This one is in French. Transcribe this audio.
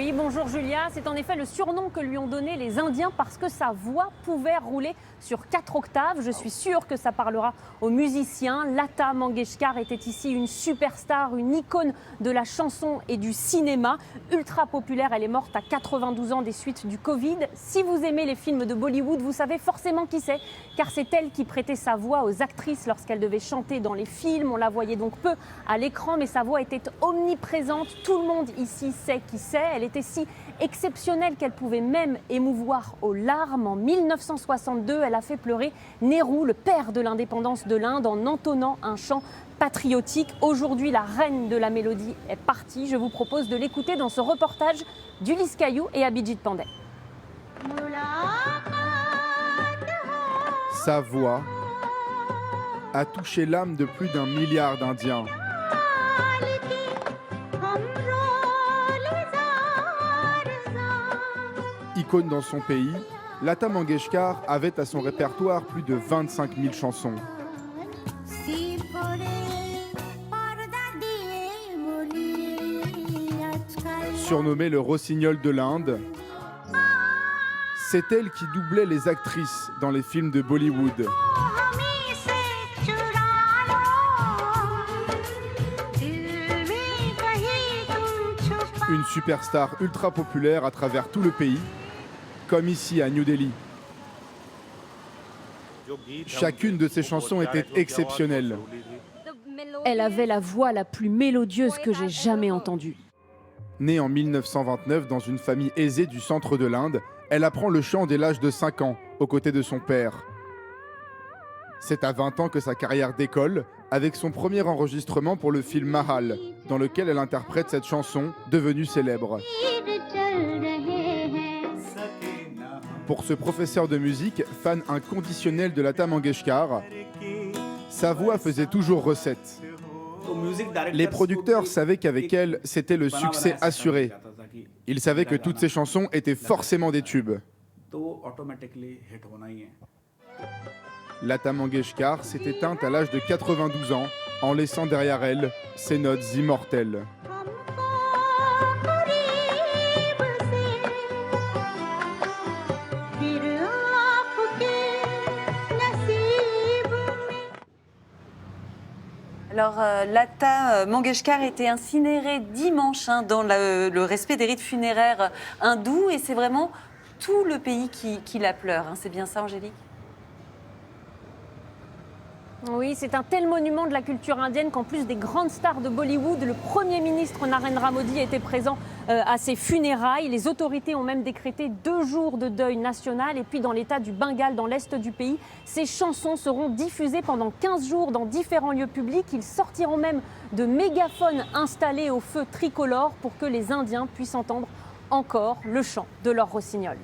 Oui, bonjour Julia. C'est en effet le surnom que lui ont donné les Indiens parce que sa voix pouvait rouler sur 4 octaves. Je suis sûre que ça parlera aux musiciens. Lata Mangeshkar était ici une superstar, une icône de la chanson et du cinéma. Ultra populaire, elle est morte à 92 ans des suites du Covid. Si vous aimez les films de Bollywood, vous savez forcément qui c'est, car c'est elle qui prêtait sa voix aux actrices lorsqu'elles devaient chanter dans les films. On la voyait donc peu à l'écran, mais sa voix était omniprésente. Tout le monde ici sait qui c'est. Elle était si exceptionnelle qu'elle pouvait même émouvoir aux larmes. En 1962, elle a fait pleurer Nehru, le père de l'indépendance de l'Inde, en entonnant un chant patriotique. Aujourd'hui, la reine de la mélodie est partie. Je vous propose de l'écouter dans ce reportage d'Ulysse Caillou et Abhijit Pandey. Sa voix a touché l'âme de plus d'1 milliard d'Indiens. Icône dans son pays, Lata Mangeshkar avait à son répertoire plus de 25 000 chansons. Surnommée le rossignol de l'Inde, c'est elle qui doublait les actrices dans les films de Bollywood. Une superstar ultra populaire à travers tout le pays, comme ici à New Delhi. Chacune de ses chansons était exceptionnelle. Elle avait la voix la plus mélodieuse que j'ai jamais entendue. Née en 1929 dans une famille aisée du centre de l'Inde, elle apprend le chant dès l'âge de 5 ans, aux côtés de son père. C'est à 20 ans que sa carrière décolle, avec son premier enregistrement pour le film Mahal, dans lequel elle interprète cette chanson, devenue célèbre. Pour ce professeur de musique, fan inconditionnel de Lata Mangeshkar, sa voix faisait toujours recette. Les producteurs savaient qu'avec elle, c'était le succès assuré. Ils savaient que toutes ses chansons étaient forcément des tubes. Lata Mangeshkar s'est éteinte à l'âge de 92 ans, en laissant derrière elle ses notes immortelles. Alors, Lata Mangeshkar était incinérée dimanche dans le respect des rites funéraires hindous, et c'est vraiment tout le pays qui la pleure. C'est bien ça, Angélique ? Oui, c'est un tel monument de la culture indienne qu'en plus des grandes stars de Bollywood, le Premier ministre Narendra Modi était présent à ses funérailles. Les autorités ont même décrété 2 jours de deuil national. Et puis dans l'état du Bengale, dans l'est du pays, ces chansons seront diffusées pendant 15 jours dans différents lieux publics. Ils sortiront même de mégaphones installés au feu tricolore pour que les Indiens puissent entendre encore le chant de leur rossignol.